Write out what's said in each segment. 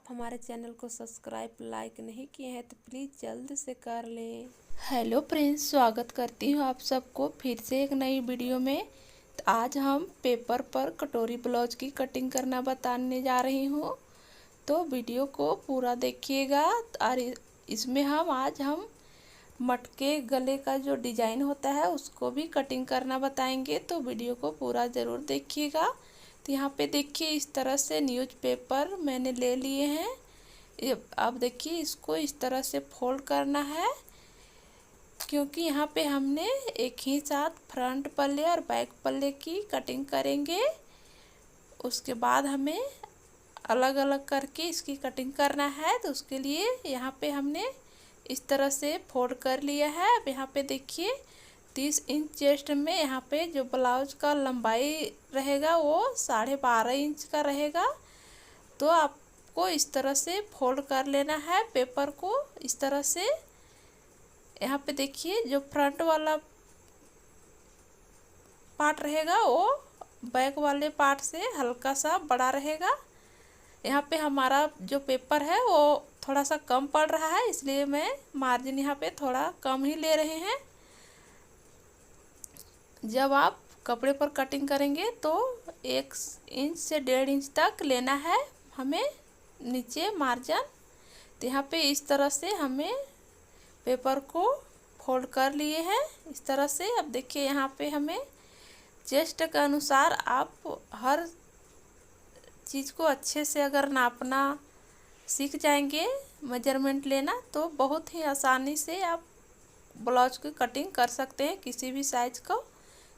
हमारे चैनल को subscribe like नहीं किए हैं तो प्लीज़ जल्द से कर लें। हेलो फ्रेंड्स, स्वागत करती हूँ आप सबको फिर से एक नई वीडियो में। तो आज हम पेपर पर कटोरी ब्लाउज की कटिंग करना बताने जा रही हूँ, तो वीडियो को पूरा देखिएगा। और इसमें आज हम मटके गले का जो डिज़ाइन होता है उसको भी कटिंग करना बताएंगे, तो वीडियो को पूरा ज़रूर देखिएगा। तो यहाँ पे देखिए इस तरह से न्यूज़पेपर मैंने ले लिए हैं। अब देखिए इसको इस तरह से फोल्ड करना है, क्योंकि यहाँ पे हमने एक ही साथ फ्रंट पल्ले और बैक पल्ले की कटिंग करेंगे। उसके बाद हमें अलग अलग करके इसकी कटिंग करना है, तो उसके लिए यहाँ पे हमने इस तरह से फोल्ड कर लिया है। अब यहाँ पे देखिए 30 इंच चेस्ट में यहाँ पे जो ब्लाउज का लंबाई रहेगा वो 12.5 इंच का रहेगा। तो आपको इस तरह से फोल्ड कर लेना है पेपर को इस तरह से। यहाँ पे देखिए जो फ्रंट वाला पार्ट रहेगा वो बैक वाले पार्ट से हल्का सा बड़ा रहेगा। यहाँ पे हमारा जो पेपर है वो थोड़ा सा कम पड़ रहा है, इसलिए मैं मार्जिन यहाँ पे थोड़ा कम ही ले रहे हैं। जब आप कपड़े पर कटिंग करेंगे तो 1 इंच से 1.5 इंच तक लेना है हमें नीचे मार्जिन। तो यहाँ पे इस तरह से हमें पेपर को फोल्ड कर लिए हैं इस तरह से। अब देखिए यहाँ पे हमें चेस्ट के अनुसार आप हर चीज़ को अच्छे से अगर नापना सीख जाएंगे, मेजरमेंट लेना, तो बहुत ही आसानी से आप ब्लाउज की कटिंग कर सकते हैं किसी भी साइज को।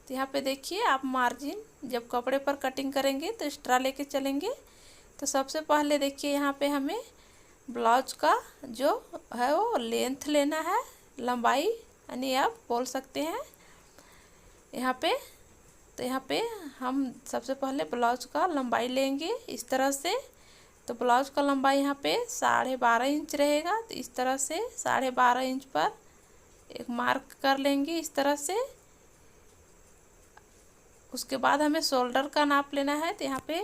तो यहाँ पे देखिए आप मार्जिन जब कपड़े पर कटिंग करेंगे तो एक्स्ट्रा लेके चलेंगे। तो सबसे पहले देखिए यहाँ पे हमें ब्लाउज का जो है वो लेंथ लेना है, लंबाई यानी आप बोल सकते हैं यहाँ पे। तो यहाँ पे हम सबसे पहले ब्लाउज का लंबाई लेंगे इस तरह से। तो ब्लाउज का लंबाई यहाँ पे 12.5 इंच रहेगा। तो इस तरह से 12.5 इंच पर एक मार्क कर लेंगे इस तरह से। उसके बाद हमें शोल्डर का नाप लेना है। तो यहाँ पे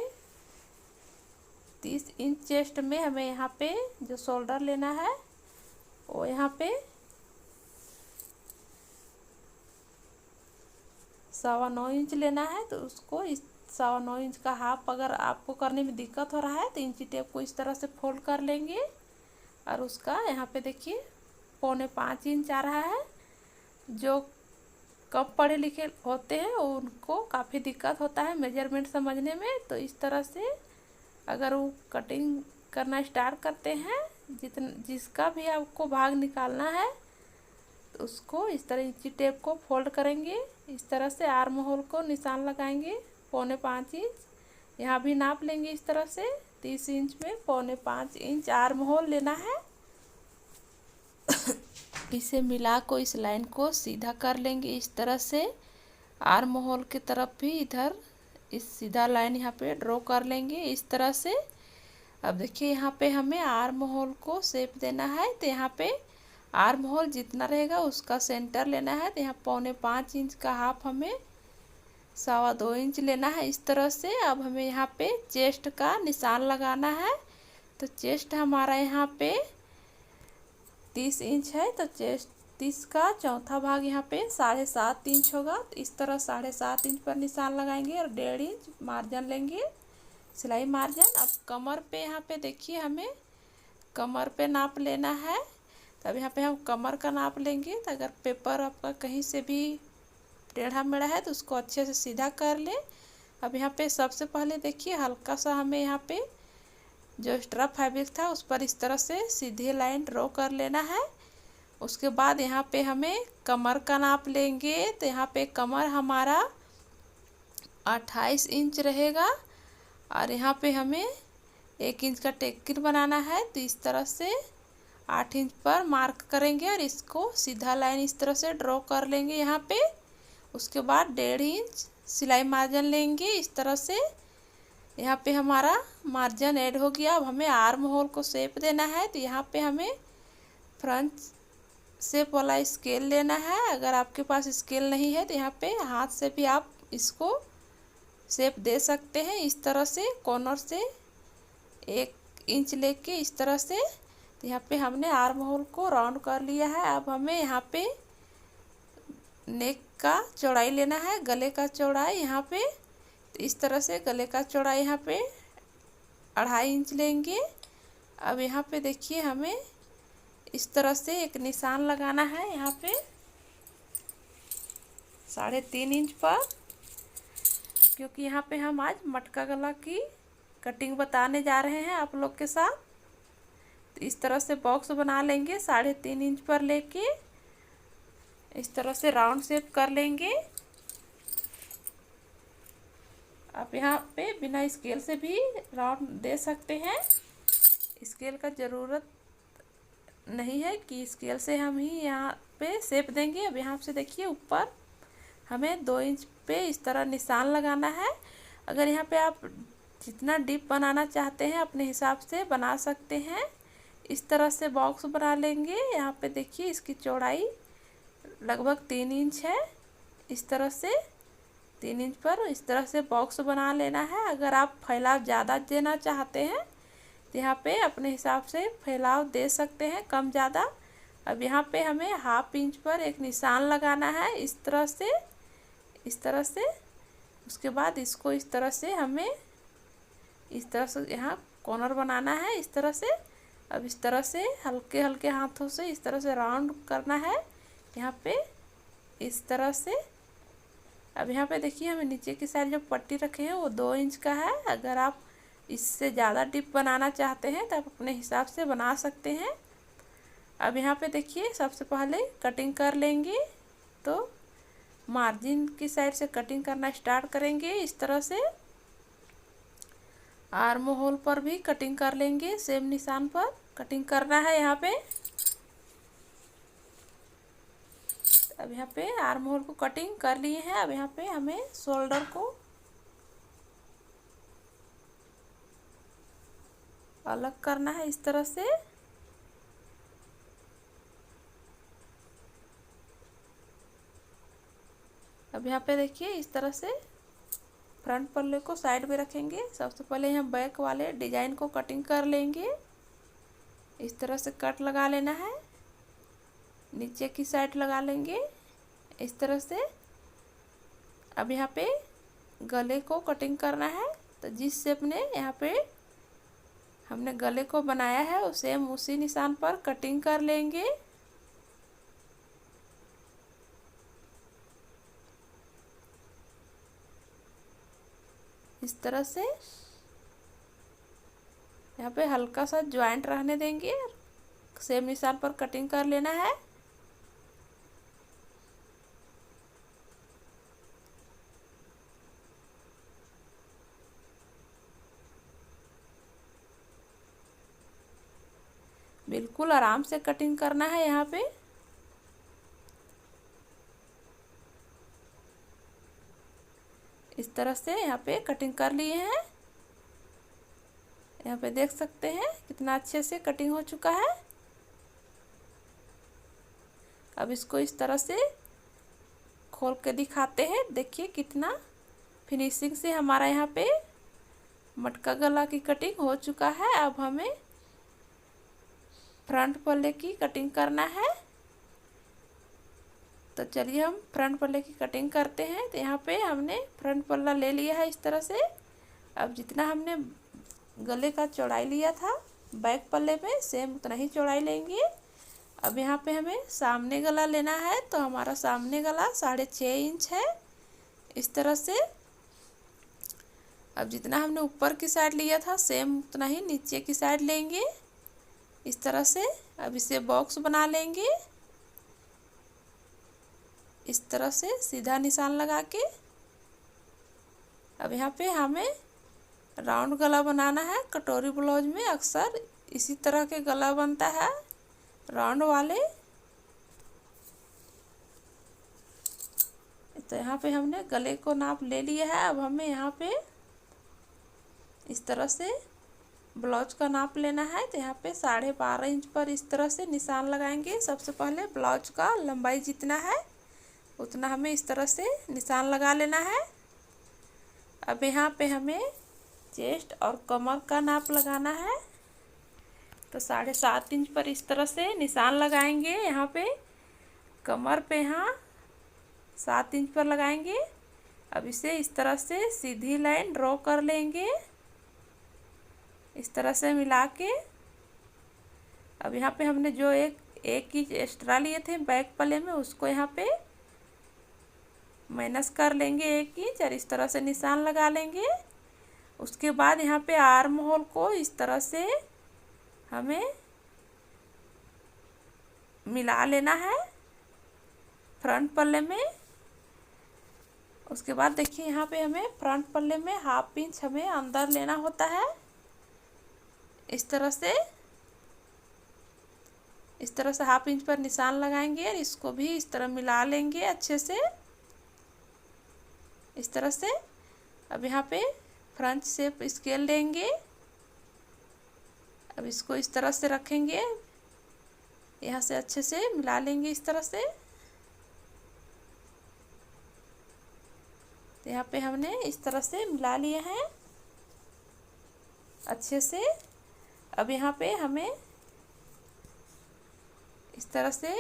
30 इंच चेस्ट में हमें यहाँ पे जो शोल्डर लेना है वो यहाँ पे 9.25 इंच लेना है। तो उसको इस 9.25 इंच का हाफ अगर आपको करने में दिक्कत हो रहा है तो इंची टेप को इस तरह से फोल्ड कर लेंगे। और उसका यहाँ पे देखिए 4.25 इंच आ रहा है। जो कम पढ़े लिखे होते हैं उनको काफ़ी दिक्कत होता है मेजरमेंट समझने में। तो इस तरह से अगर वो कटिंग करना स्टार्ट करते हैं, जिसका भी आपको भाग निकालना है तो उसको इस तरह इंची टेप को फोल्ड करेंगे इस तरह से। आर्म होल को निशान लगाएंगे 4.25 इंच। यहाँ भी नाप लेंगे इस तरह से 30 इंच में 4.25 इंच आर्म होल लेना है। इसे मिला को इस लाइन को सीधा कर लेंगे इस तरह से। आर्म होल की तरफ भी इधर इस सीधा लाइन यहाँ पे ड्रॉ कर लेंगे इस तरह से। अब देखिए यहाँ पे हमें आर्म होल को शेप देना है। तो यहाँ पे आर्म होल जितना रहेगा उसका सेंटर लेना है। तो यहाँ 4.25 इंच का हाफ हमें 2.25 इंच लेना है इस तरह से। अब हमें यहाँ पे चेस्ट का निशान लगाना है। तो चेस्ट हमारा यहाँ पे 30 इंच है। तो चेस्ट 30 का चौथा भाग यहाँ पे 7.5 इंच होगा। तो इस तरह 7.5 इंच पर निशान लगाएंगे और 1.5 इंच मार्जिन लेंगे, सिलाई मार्जिन। अब कमर पे यहाँ पे देखिए हमें कमर पे नाप लेना है। तो अब यहाँ पे हम कमर का नाप लेंगे। तो अगर पेपर आपका कहीं से भी टेढ़ा मेढ़ा है तो उसको अच्छे से सीधा कर ले। अब यहाँ पे सबसे पहले देखिए हल्का सा हमें यहाँ पे जो एक्स्ट्रा फैब्रिक था उस पर इस तरह से सीधे लाइन ड्रॉ कर लेना है। उसके बाद यहाँ पे हमें कमर का नाप लेंगे। तो यहाँ पे कमर हमारा 28 इंच रहेगा और यहाँ पे हमें 1 इंच का टेकिन बनाना है। तो इस तरह से 8 इंच पर मार्क करेंगे और इसको सीधा लाइन इस तरह से ड्रॉ कर लेंगे यहाँ पे। उसके बाद 1.5 इंच सिलाई मार्जिन लेंगे इस तरह से। यहाँ पे हमारा मार्जिन ऐड हो गया। अब हमें आर्म होल को शेप देना है। तो यहाँ पे हमें फ्रंट शेप वाला स्केल लेना है। अगर आपके पास स्केल नहीं है तो यहाँ पे हाथ से भी आप इसको शेप दे सकते हैं इस तरह से। कॉर्नर से 1 इंच लेके इस तरह से। तो यहाँ पे हमने आर्म होल को राउंड कर लिया है। अब हमें यहाँ पे नेक का चौड़ाई लेना है, गले का चौड़ाई यहाँ पे। तो इस तरह से गले का चौड़ाई यहाँ पे 2.5 इंच लेंगे। अब यहाँ पे देखिए हमें इस तरह से एक निशान लगाना है यहाँ पे 3.5 इंच पर, क्योंकि यहाँ पे हम आज मटका गला की कटिंग बताने जा रहे हैं आप लोग के साथ। तो इस तरह से बॉक्स बना लेंगे 3.5 इंच पर लेके इस तरह से राउंड शेप कर लेंगे। आप यहाँ पे बिना स्केल से भी राउंड दे सकते हैं, स्केल का ज़रूरत नहीं है कि स्केल से हम ही यहाँ पे शेप देंगे। अब यहाँ से देखिए ऊपर हमें 2 इंच पे इस तरह निशान लगाना है। अगर यहाँ पे आप जितना डीप बनाना चाहते हैं अपने हिसाब से बना सकते हैं। इस तरह से बॉक्स बना लेंगे। यहाँ पे देखिए इसकी चौड़ाई लगभग 3 इंच है। इस तरह से 3 इंच पर इस तरह से बॉक्स बना लेना है। अगर आप फैलाव ज़्यादा देना चाहते हैं तो यहाँ पे अपने हिसाब से फैलाव दे सकते हैं, कम ज़्यादा। अब यहाँ पे हमें 1/2 इंच पर एक निशान लगाना है इस तरह से, इस तरह से। उसके बाद इसको इस तरह से हमें इस तरह से यहाँ कॉर्नर बनाना है इस तरह से। अब इस तरह से हल्के हल्के हाथों से इस तरह से राउंड करना है यहाँ पे इस तरह से। अब यहाँ पे देखिए हमें नीचे की साइड जो पट्टी रखे हैं वो 2 इंच का है। अगर आप इससे ज़्यादा डीप बनाना चाहते हैं तो आप अपने हिसाब से बना सकते हैं। अब यहाँ पे देखिए सबसे पहले कटिंग कर लेंगे। तो मार्जिन की साइड से कटिंग करना स्टार्ट करेंगे इस तरह से। आर्म होल पर भी कटिंग कर लेंगे, सेम निशान पर कटिंग करना है यहाँ पे। अब यहाँ पे आर्म होल को कटिंग कर लिए हैं। अब यहाँ पे हमें शोल्डर को अलग करना है इस तरह से। अब यहाँ पे देखिए इस तरह से फ्रंट पल्ले को साइड में रखेंगे। सबसे पहले यहाँ बैक वाले डिजाइन को कटिंग कर लेंगे। इस तरह से कट लगा लेना है, नीचे की साइड लगा लेंगे इस तरह से। अब यहाँ पे गले को कटिंग करना है। तो जिस शेप ने यहाँ पे हमने गले को बनाया है वो सेम उसी निशान पर कटिंग कर लेंगे। इस तरह से यहाँ पे हल्का सा ज्वाइंट रहने देंगे, सेम निशान पर कटिंग कर लेना है। बिल्कुल आराम से कटिंग करना है यहाँ पे। इस तरह से यहाँ पे कटिंग कर लिए हैं। यहाँ पे देख सकते हैं कितना अच्छे से कटिंग हो चुका है। अब इसको इस तरह से खोल के दिखाते हैं। देखिए कितना फिनिशिंग से हमारा यहाँ पे मटका गला की कटिंग हो चुका है। अब हमें फ्रंट पल्ले की कटिंग करना है। तो चलिए हम फ्रंट पल्ले की कटिंग करते हैं। तो यहाँ पे हमने फ्रंट पल्ला ले लिया है इस तरह से। अब जितना हमने गले का चौड़ाई लिया था बैक पल्ले में सेम उतना ही चौड़ाई लेंगे। अब यहाँ पे हमें सामने गला लेना है। तो हमारा सामने गला 6.5 इंच है इस तरह से। अब जितना हमने ऊपर की साइड लिया था सेम उतना ही नीचे की साइड लेंगे इस तरह से। अब इसे बॉक्स बना लेंगे इस तरह से सीधा निशान लगा के। अब यहाँ पे हमें राउंड गला बनाना है। कटोरी ब्लाउज में अक्सर इसी तरह के गला बनता है राउंड वाले। तो यहाँ पे हमने गले को नाप ले लिया है। अब हमें यहाँ पे इस तरह से ब्लाउज का नाप लेना है। तो यहाँ पे 12.5 इंच पर इस तरह से निशान लगाएंगे। सबसे पहले ब्लाउज का लंबाई जितना है उतना हमें इस तरह से निशान लगा लेना है। अब यहाँ पे हमें चेस्ट और कमर का नाप लगाना है। तो 7.5 इंच पर इस तरह से निशान लगाएंगे। यहाँ पे कमर पे यहाँ 7 इंच पर लगाएंगे। अब इसे इस तरह से सीधी लाइन ड्रॉ कर लेंगे, इस तरह से मिला के। अब यहाँ पे हमने जो एक इंच एक्स्ट्रा लिए थे बैक पल्ले में, उसको यहाँ पे माइनस कर लेंगे 1 इंच और इस तरह से निशान लगा लेंगे। उसके बाद यहाँ पे आर्म होल को इस तरह से हमें मिला लेना है फ्रंट पल्ले में। उसके बाद देखिए यहाँ पे हमें फ्रंट पल्ले में 1/2 इंच हमें अंदर लेना होता है। इस तरह से 1/2 इंच पर निशान लगाएंगे और इसको भी इस तरह मिला लेंगे अच्छे से, इस तरह से। अब यहाँ पे फ्रंट शेप स्केल लेंगे। अब इसको इस तरह से रखेंगे, यहाँ से अच्छे से मिला लेंगे इस तरह से। तो यहाँ पे हमने इस तरह से मिला लिए हैं अच्छे से। अब यहाँ पे हमें इस तरह से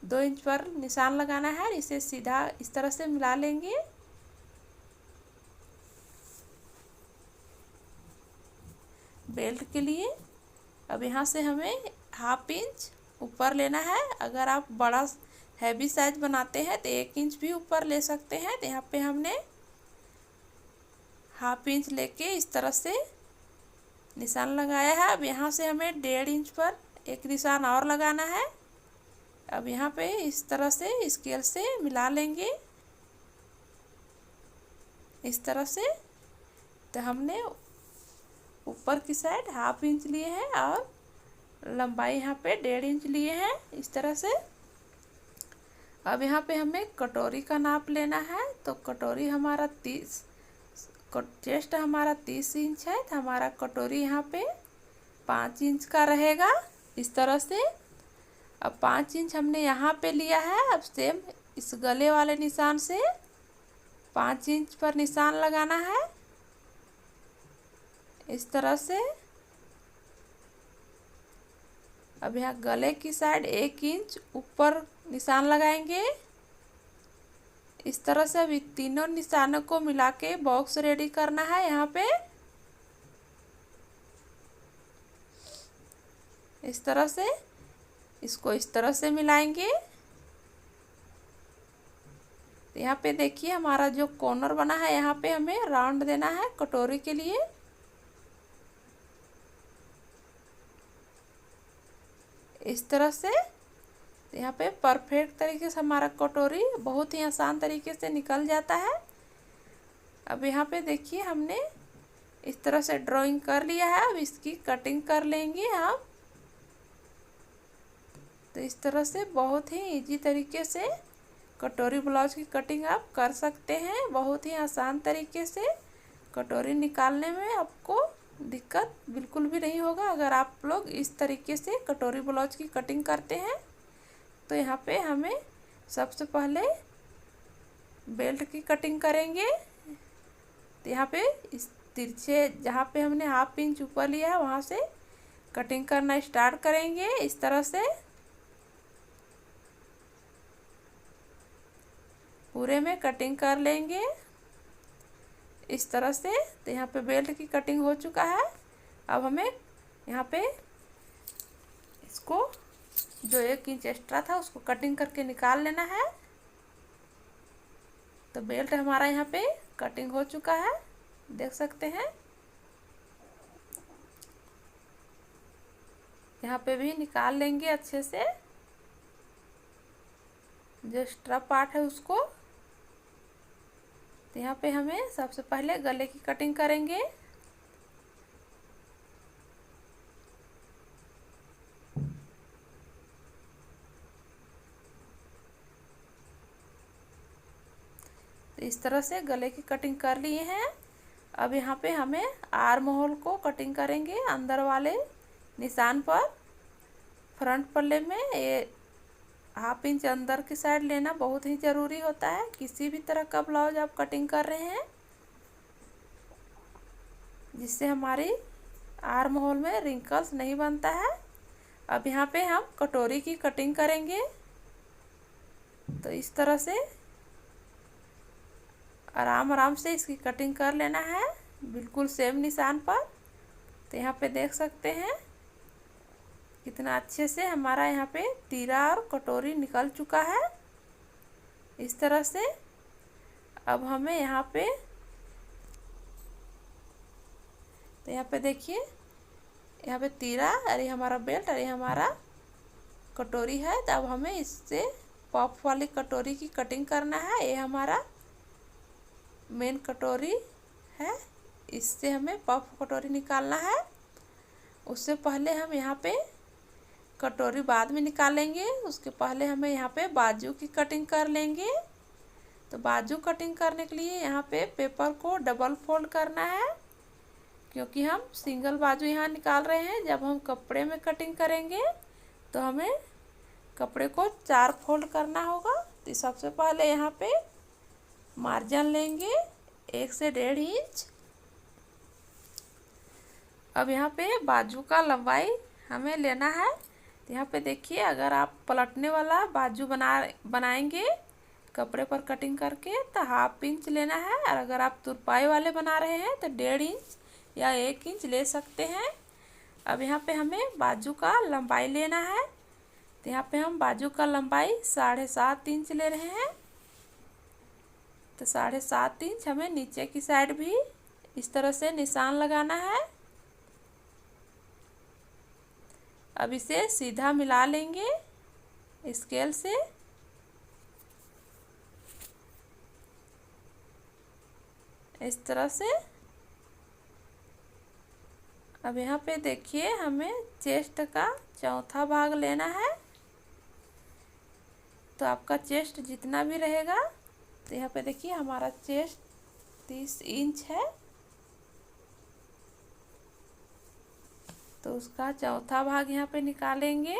2 इंच पर निशान लगाना है, इसे सीधा इस तरह से मिला लेंगे। बेल्ट के लिए अब यहाँ से हमें 1/2 इंच ऊपर लेना है। अगर आप बड़ा हैवी साइज बनाते हैं तो 1 इंच भी ऊपर ले सकते हैं। तो यहाँ पे हमने 1/2 इंच लेके इस तरह से निशान लगाया है। अब यहाँ से हमें 1.5 इंच पर एक निशान और लगाना है। अब यहाँ पे इस तरह से स्केल से मिला लेंगे इस तरह से। तो हमने ऊपर की साइड 1/2 इंच लिए हैं और लंबाई यहाँ पे 1.5 इंच लिए हैं इस तरह से। अब यहाँ पे हमें कटोरी का नाप लेना है। तो कटोरी हमारा 30, चेस्ट हमारा 30 इंच है, तो हमारा कटोरी यहाँ पे 5 इंच का रहेगा इस तरह से। अब 5 इंच हमने यहाँ पे लिया है। अब सेम इस गले वाले निशान से 5 इंच पर निशान लगाना है इस तरह से। अब यहाँ गले की साइड 1 इंच ऊपर निशान लगाएंगे इस तरह से। अभी तीनों निशानों को मिला के बॉक्स रेडी करना है यहाँ पे इस तरह से। इसको इस तरह से मिलाएंगे। तो यहाँ पे देखिए हमारा जो कॉर्नर बना है, यहाँ पे हमें राउंड देना है कटोरी के लिए इस तरह से। यहाँ पे परफेक्ट तरीके से हमारा कटोरी बहुत ही आसान तरीके से निकल जाता है। अब यहाँ पे देखिए हमने इस तरह से ड्राइंग कर लिया है। अब इसकी कटिंग कर लेंगे हम। तो इस तरह से बहुत ही इजी तरीके से कटोरी ब्लाउज की कटिंग आप कर सकते हैं। बहुत ही आसान तरीके से कटोरी निकालने में आपको दिक्कत बिल्कुल भी नहीं होगा अगर आप लोग इस तरीके से कटोरी ब्लाउज की कटिंग करते हैं। तो यहाँ पे हमें सबसे पहले बेल्ट की कटिंग करेंगे। तो यहाँ पे इस तिरछे जहाँ पे हमने 1/2 इंच ऊपर लिया है वहाँ से कटिंग करना स्टार्ट करेंगे इस तरह से। पूरे में कटिंग कर लेंगे इस तरह से। तो यहाँ पे बेल्ट की कटिंग हो चुका है। अब हमें यहाँ पे इसको जो 1 इंच एक्स्ट्रा था उसको कटिंग करके निकाल लेना है। तो बेल्ट हमारा यहाँ पे कटिंग हो चुका है, देख सकते हैं। यहाँ पे भी निकाल लेंगे अच्छे से जो एक्स्ट्रा पार्ट है उसको। तो यहाँ पे हमें सबसे पहले गले की कटिंग करेंगे। तो इस तरह से गले की कटिंग कर लिए हैं। अब यहाँ पे हमें आर्म होल को कटिंग करेंगे अंदर वाले निशान पर। फ्रंट पल्ले में ये 1/2 इंच अंदर की साइड लेना बहुत ही ज़रूरी होता है किसी भी तरह का ब्लाउज आप कटिंग कर रहे हैं, जिससे हमारी आर्म होल में रिंकल्स नहीं बनता है। अब यहाँ पे हम कटोरी की कटिंग करेंगे। तो इस तरह से आराम आराम से इसकी कटिंग कर लेना है, बिल्कुल सेम निशान पर। तो यहाँ पे देख सकते हैं कितना अच्छे से हमारा यहाँ पे तीरा और कटोरी निकल चुका है इस तरह से। अब हमें यहाँ पे, तो यहाँ पे देखिए, यहाँ पे तीरा और ये हमारा बेल्ट और ये हमारा कटोरी है। तो अब हमें इससे पफ वाली कटोरी की कटिंग करना है। ये हमारा मेन कटोरी है, इससे हमें पफ कटोरी निकालना है। उससे पहले हम यहाँ पे कटोरी बाद में निकालेंगे, उसके पहले हमें यहाँ पे बाजू की कटिंग कर लेंगे। तो बाजू कटिंग करने के लिए यहाँ पे पेपर को डबल फोल्ड करना है, क्योंकि हम सिंगल बाजू यहाँ निकाल रहे हैं। जब हम कपड़े में कटिंग करेंगे तो हमें कपड़े को 4 फोल्ड करना होगा। तो सबसे पहले यहाँ पे मार्जिन लेंगे 1 से 1.5 इंच। अब यहाँ पे बाजू का लंबाई हमें लेना है। तो यहाँ पे देखिए, अगर आप पलटने वाला बाजू बनाएंगे कपड़े पर कटिंग करके तो 1/2 इंच लेना है, और अगर आप तुरपाई वाले बना रहे हैं तो 1.5 इंच या 1 इंच ले सकते हैं। अब यहाँ पे हमें बाजू का लंबाई लेना है। तो यहाँ पे हम बाजू का लंबाई 7.5 इंच ले रहे हैं। तो 7.5 इंच हमें नीचे की साइड भी इस तरह से निशान लगाना है। अब इसे सीधा मिला लेंगे स्केल से। इस तरह से। अब यहाँ पे देखिए, हमें चेस्ट का चौथा भाग लेना है। तो आपका चेस्ट जितना भी रहेगा, तो यहाँ पे देखिए हमारा चेस्ट 30 इंच है, तो उसका चौथा भाग यहाँ पे निकालेंगे।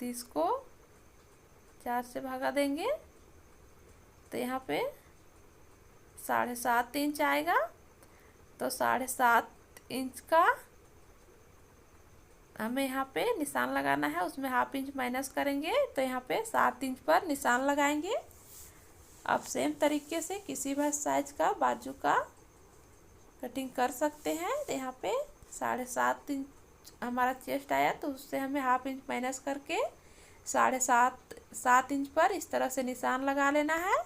30 को 4 से भागा देंगे तो यहाँ पे 7.5 इंच आएगा। तो 7.5 इंच का हमें यहाँ पे निशान लगाना है, उसमें 1/2 इंच माइनस करेंगे तो यहाँ पे 7 इंच पर निशान लगाएंगे। आप सेम तरीके से किसी भी साइज का बाजू का कटिंग कर सकते हैं। तो यहाँ पे 7.5 इंच हमारा चेस्ट आया, तो उससे हमें 1/2 इंच माइनस करके 7.5 इंच पर इस तरह से निशान लगा लेना है।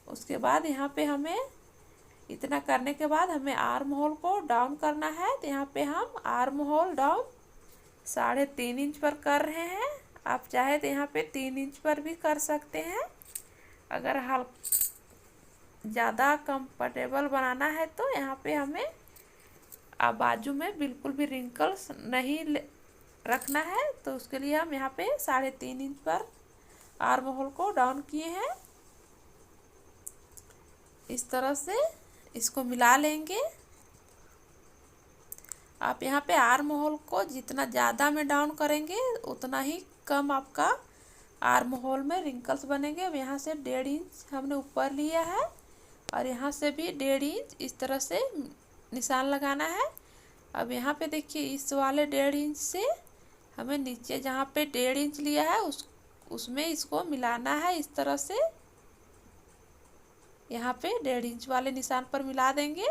उसके बाद यहाँ पे हमें इतना करने के बाद हमें आर्म होल को डाउन करना है। तो यहाँ पे हम आर्म होल डाउन 3.5 इंच पर कर रहे हैं। आप चाहे तो यहाँ पे 3 इंच पर भी कर सकते हैं। अगर ज़्यादा कंफर्टेबल बनाना है तो यहाँ पे हमें बाजू में बिल्कुल भी रिंकल्स नहीं रखना है, तो उसके लिए हम यहाँ पे 3.5 इंच पर आर्म होल को डाउन किए हैं। इस तरह से इसको मिला लेंगे। आप यहाँ पे आर्म होल को जितना ज़्यादा में डाउन करेंगे उतना ही कम आपका आर्म होल में रिंकल्स बनेंगे। अब यहाँ से 1.5 इंच हमने ऊपर लिया है और यहाँ से भी 1.5 इंच इस तरह से निशान लगाना है। अब यहाँ पे देखिए, इस वाले 1.5 इंच से हमें नीचे जहाँ पे 1.5 इंच लिया है उसमें इसको मिलाना है। इस तरह से यहाँ पे 1.5 इंच वाले निशान पर मिला देंगे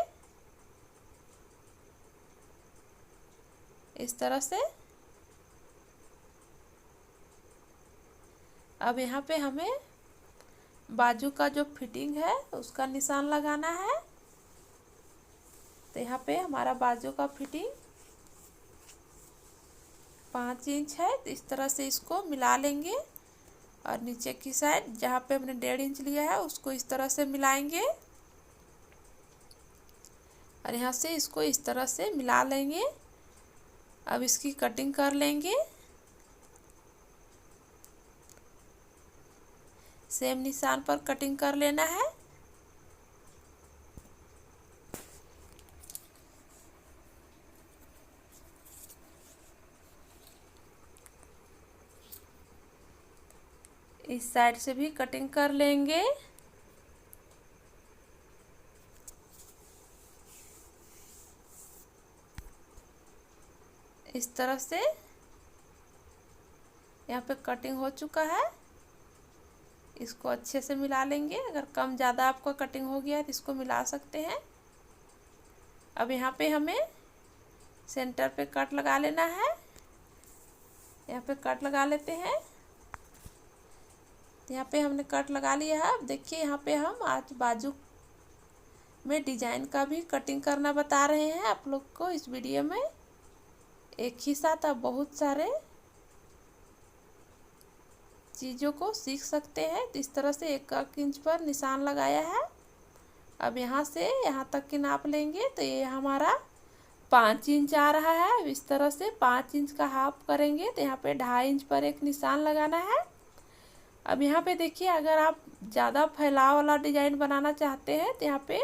इस तरह से। अब यहाँ पे हमें बाजू का जो फिटिंग है उसका निशान लगाना है। तो यहाँ पे हमारा बाजू का फिटिंग 5 इंच है, तो इस तरह से इसको मिला लेंगे और नीचे की साइड जहाँ पे हमने 1.5 इंच लिया है उसको इस तरह से मिलाएंगे और यहाँ से इसको इस तरह से मिला लेंगे। अब इसकी कटिंग कर लेंगे। सेम निशान पर कटिंग कर लेना है। इस साइड से भी कटिंग कर लेंगे। इस तरह से यहाँ पे कटिंग हो चुका है। इसको अच्छे से मिला लेंगे। अगर कम ज़्यादा आपका कटिंग हो गया तो इसको मिला सकते हैं। अब यहाँ पे हमें सेंटर पे कट लगा लेना है। यहाँ पे कट लगा लेते हैं। यहाँ पे हमने कट लगा लिया है। अब देखिए यहाँ पे हम आज बाजू में डिजाइन का भी कटिंग करना बता रहे हैं आप लोग को इस वीडियो में। एक ही साथ आप बहुत सारे चीज़ों को सीख सकते हैं। तो इस तरह से 1 इंच पर निशान लगाया है। अब यहाँ से यहाँ तक की नाप लेंगे तो ये हमारा 5 इंच आ रहा है। अब इस तरह से 5 इंच का हाफ करेंगे तो यहाँ पे 2.5 इंच पर एक निशान लगाना है। अब यहाँ पे देखिए अगर आप ज़्यादा फैलाव वाला डिजाइन बनाना चाहते हैं तो यहाँ पे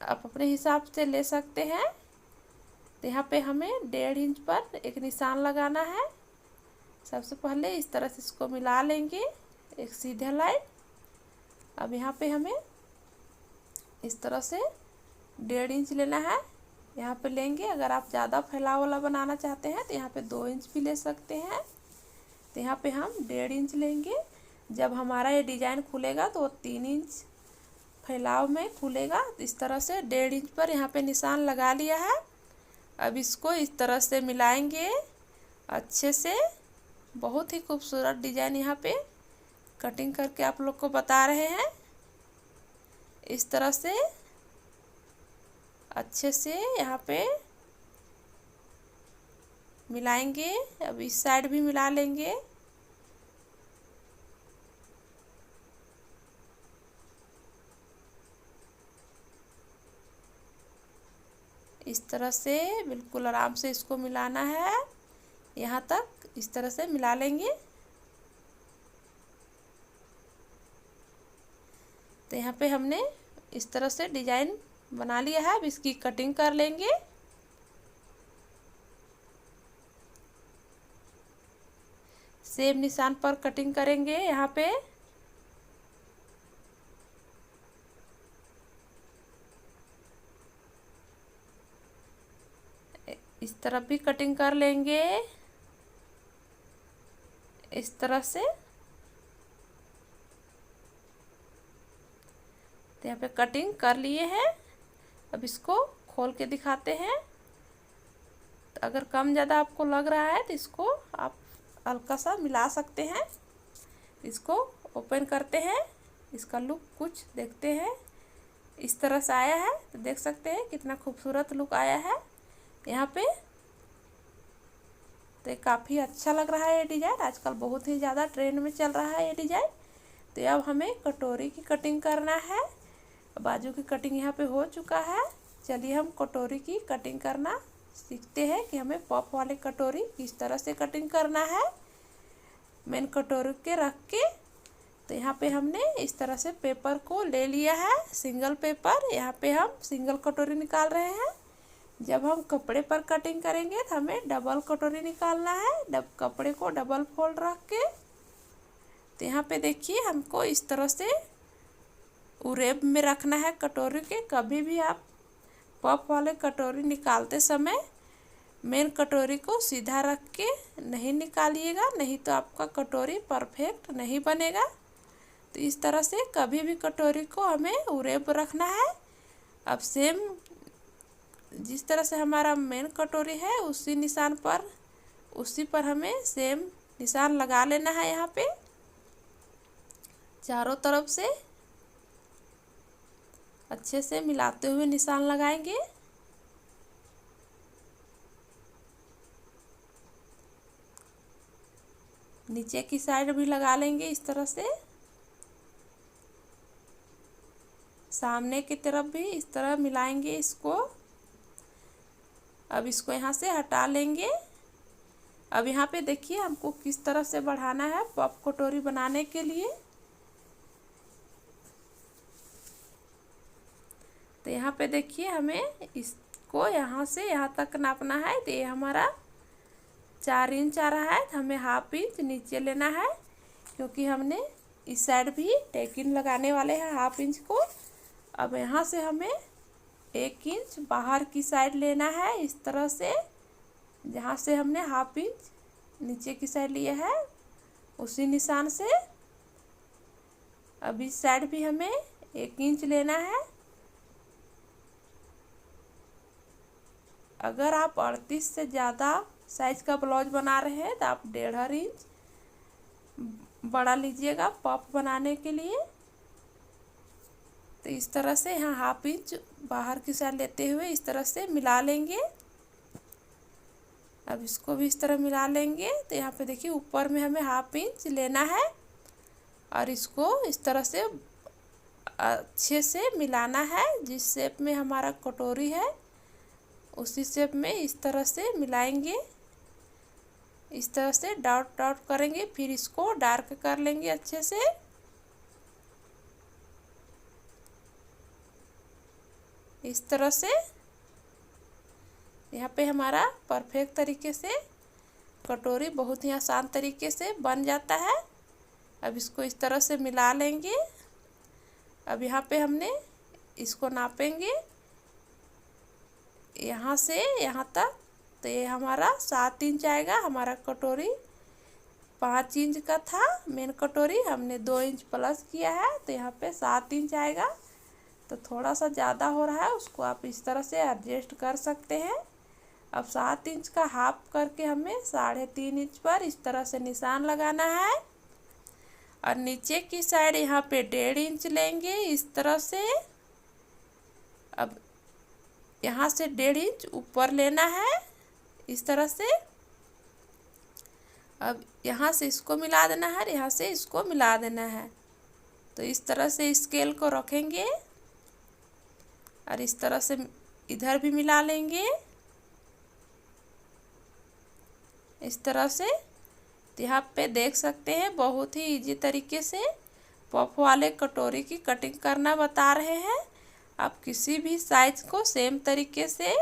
आप अपने हिसाब से ले सकते हैं। तो यहाँ पे हमें 1.5 इंच पर एक निशान लगाना है। सबसे पहले इस तरह से इसको मिला लेंगे एक सीधा लाइन। अब यहाँ पे हमें इस तरह से 1.5 इंच लेना है। यहाँ पे लेंगे। अगर आप ज़्यादा फैलाव वाला बनाना चाहते हैं तो यहाँ पे 2 इंच भी ले सकते हैं। तो यहाँ पे हम 1.5 इंच लेंगे। जब हमारा ये डिज़ाइन खुलेगा तो 3 इंच फैलाव में खुलेगा। तो इस तरह से 1.5 इंच पर यहाँ पे निशान लगा लिया है। अब इसको इस तरह से मिलाएंगे अच्छे से। बहुत ही खूबसूरत डिज़ाइन यहाँ पे कटिंग करके आप लोग को बता रहे हैं। इस तरह से अच्छे से यहाँ पे मिलाएंगे। अब इस साइड भी मिला लेंगे। इस तरह से बिल्कुल आराम से इसको मिलाना है। यहाँ तक इस तरह से मिला लेंगे। तो यहाँ पे हमने इस तरह से डिजाइन बना लिया है। अब इसकी कटिंग कर लेंगे। सेम निशान पर कटिंग करेंगे। यहाँ पे इस तरफ भी कटिंग कर लेंगे इस तरह से। तो यहाँ पे कटिंग कर लिए हैं। अब इसको खोल के दिखाते हैं। तो अगर कम ज़्यादा आपको लग रहा है तो इसको आप हल्का सा मिला सकते हैं। इसको ओपन करते हैं। इसका लुक कुछ देखते हैं। इस तरह से आया है। तो देख सकते हैं कितना खूबसूरत लुक आया है यहाँ पे। तो काफ़ी अच्छा लग रहा है ये डिज़ाइन। आजकल बहुत ही ज़्यादा ट्रेंड में चल रहा है ये डिज़ाइन। तो अब हमें कटोरी की कटिंग करना है। बाजू की कटिंग यहाँ पे हो चुका है। चलिए हम कटोरी की कटिंग करना सीखते हैं कि हमें पफ वाले कटोरी किस तरह से कटिंग करना है। मेन कटोरी के रख के तो यहाँ पे हमने इस तरह से पेपर को ले लिया है। Single paper. यहाँ पे हम सिंगल कटोरी निकाल रहे हैं। जब हम कपड़े पर कटिंग करेंगे तो हमें डबल कटोरी निकालना है। कपड़े को डबल फोल्ड रख के तो यहाँ पे देखिए हमको इस तरह से उरेब में रखना है कटोरी के। कभी भी आप पफ वाले कटोरी निकालते समय मेन कटोरी को सीधा रख के नहीं निकालिएगा, नहीं तो आपका कटोरी परफेक्ट नहीं बनेगा। तो इस तरह से कभी भी कटोरी को हमें उरेब रखना है। अब सेम जिस तरह से हमारा मेन कटोरी है उसी पर हमें सेम निशान लगा लेना है। यहाँ पे चारों तरफ से अच्छे से मिलाते हुए निशान लगाएंगे। नीचे की साइड भी लगा लेंगे इस तरह से। सामने की तरफ भी इस तरह मिलाएंगे इसको। अब इसको यहाँ से हटा लेंगे। अब यहाँ पे देखिए हमको किस तरह से बढ़ाना है पफ कटोरी बनाने के लिए। तो यहाँ पे देखिए हमें इसको यहाँ से यहाँ तक नापना है। तो ये हमारा 4 इंच आ रहा है। तो हमें हाफ इंच नीचे लेना है क्योंकि हमने इस साइड भी टेकिन लगाने वाले हैं हाफ इंच को। अब यहाँ से हमें 1 इंच बाहर की साइड लेना है इस तरह से। जहाँ से हमने 1/2 इंच नीचे की साइड लिया है उसी निशान से अब इस साइड भी हमें 1 इंच लेना है। अगर आप 38 से ज़्यादा साइज का ब्लाउज बना रहे हैं तो आप 1.5 इंच बड़ा लीजिएगा पफ बनाने के लिए। तो इस तरह से यहाँ 1/2 इंच बाहर की साइड लेते हुए इस तरह से मिला लेंगे। अब इसको भी इस तरह मिला लेंगे। तो यहाँ पे देखिए ऊपर में हमें 1/2 इंच लेना है और इसको इस तरह से अच्छे से मिलाना है। जिस शेप में हमारा कटोरी है उसी शेप में इस तरह से मिलाएंगे। इस तरह से डॉट डॉट करेंगे, फिर इसको डार्क कर लेंगे अच्छे से। इस तरह से यहाँ पे हमारा परफेक्ट तरीके से कटोरी बहुत ही आसान तरीके से बन जाता है। अब इसको इस तरह से मिला लेंगे। अब यहाँ पे हमने इसको नापेंगे यहाँ से यहाँ तक। तो ये हमारा 7 इंच आएगा। हमारा कटोरी 5 इंच का था मेन कटोरी, हमने 2 इंच प्लस किया है तो यहाँ पे 7 इंच आएगा। तो थोड़ा सा ज़्यादा हो रहा है, उसको आप इस तरह से एडजस्ट कर सकते हैं। अब 7 इंच का हाफ करके हमें 3.5 इंच पर इस तरह से निशान लगाना है और नीचे की साइड यहाँ पे 1.5 इंच लेंगे इस तरह से। अब यहाँ से 1.5 इंच ऊपर लेना है इस तरह से। अब यहाँ से इसको मिला देना है, यहाँ से इसको मिला देना है। तो इस तरह से स्केल को रखेंगे और इस तरह से इधर भी मिला लेंगे इस तरह से। तो यहाँ पे देख सकते हैं बहुत ही इजी तरीके से पफ वाले कटोरी की कटिंग करना बता रहे हैं। आप किसी भी साइज को सेम तरीके से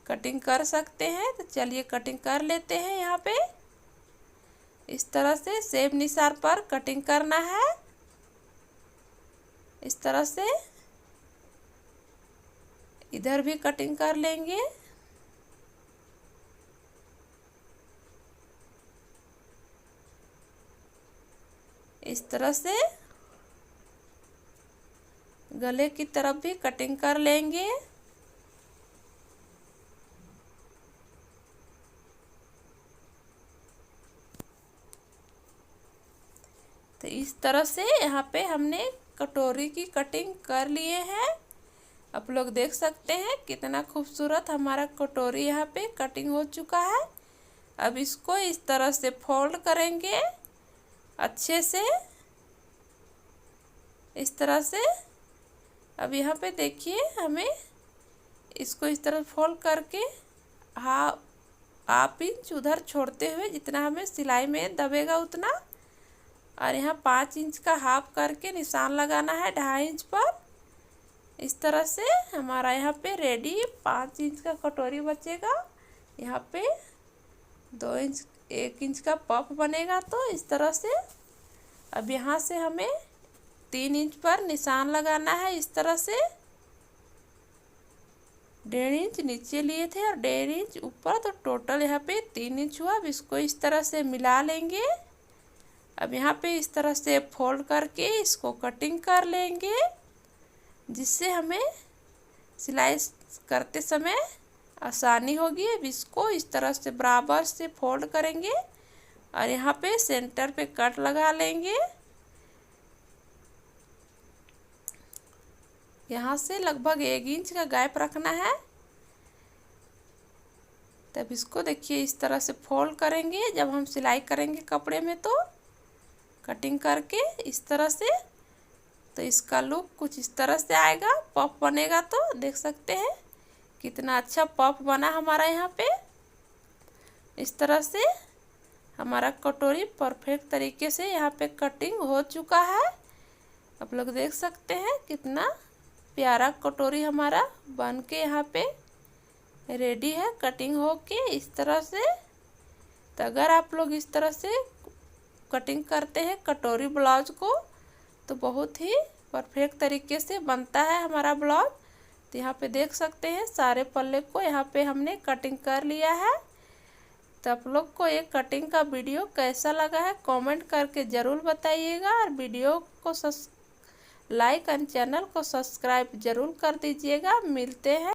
कटिंग कर सकते हैं। तो चलिए कटिंग कर लेते हैं। यहाँ पे इस तरह से सेम निशान पर कटिंग करना है इस तरह से। इधर भी कटिंग कर लेंगे। इस तरह से गले की तरफ भी कटिंग कर लेंगे। तो इस तरह से यहाँ पे हमने कटोरी की कटिंग कर लिए हैं। आप लोग देख सकते हैं कितना खूबसूरत हमारा कटोरी यहाँ पे कटिंग हो चुका है। अब इसको इस तरह से फोल्ड करेंगे अच्छे से इस तरह से। अब यहाँ पे देखिए हमें इसको इस तरह फोल्ड करके 1/2 इंच उधर छोड़ते हुए जितना हमें सिलाई में दबेगा उतना, और यहाँ 5 इंच का हाफ करके निशान लगाना है 2.5 इंच पर। इस तरह से हमारा यहाँ पे रेडी 5 इंच का कटोरी बचेगा। यहाँ पे 2 इंच 1 इंच का पफ बनेगा। तो इस तरह से अब यहाँ से हमें 3 इंच पर निशान लगाना है इस तरह से। 1.5 इंच नीचे लिए थे और 1.5 इंच ऊपर, तो टोटल यहाँ पे 3 इंच हुआ। अब इसको इस तरह से मिला लेंगे। अब यहाँ पे इस तरह से फोल्ड करके इसको कटिंग कर लेंगे जिससे हमें सिलाई करते समय आसानी होगी। अब इसको इस तरह से बराबर से फोल्ड करेंगे और यहाँ पे सेंटर पे कट लगा लेंगे। यहाँ से लगभग 1 इंच का गैप रखना है। तब इसको देखिए इस तरह से फोल्ड करेंगे जब हम सिलाई करेंगे कपड़े में, तो कटिंग करके इस तरह से। तो इसका लुक कुछ इस तरह से आएगा पफ बनेगा। तो देख सकते हैं कितना अच्छा पफ बना हमारा। यहाँ पे इस तरह से हमारा कटोरी परफेक्ट तरीके से यहाँ पे कटिंग हो चुका है। आप लोग देख सकते हैं कितना प्यारा कटोरी हमारा बन के यहाँ पे रेडी है कटिंग हो के इस तरह से। तो अगर आप लोग इस तरह से कटिंग करते हैं कटोरी ब्लाउज को तो बहुत ही परफेक्ट तरीके से बनता है हमारा ब्लाउज। तो यहाँ पे देख सकते हैं सारे पल्ले को यहाँ पे हमने कटिंग कर लिया है। तो आप लोग को ये कटिंग का वीडियो कैसा लगा है कमेंट करके ज़रूर बताइएगा, और वीडियो को लाइक और चैनल को सब्सक्राइब ज़रूर कर दीजिएगा। मिलते हैं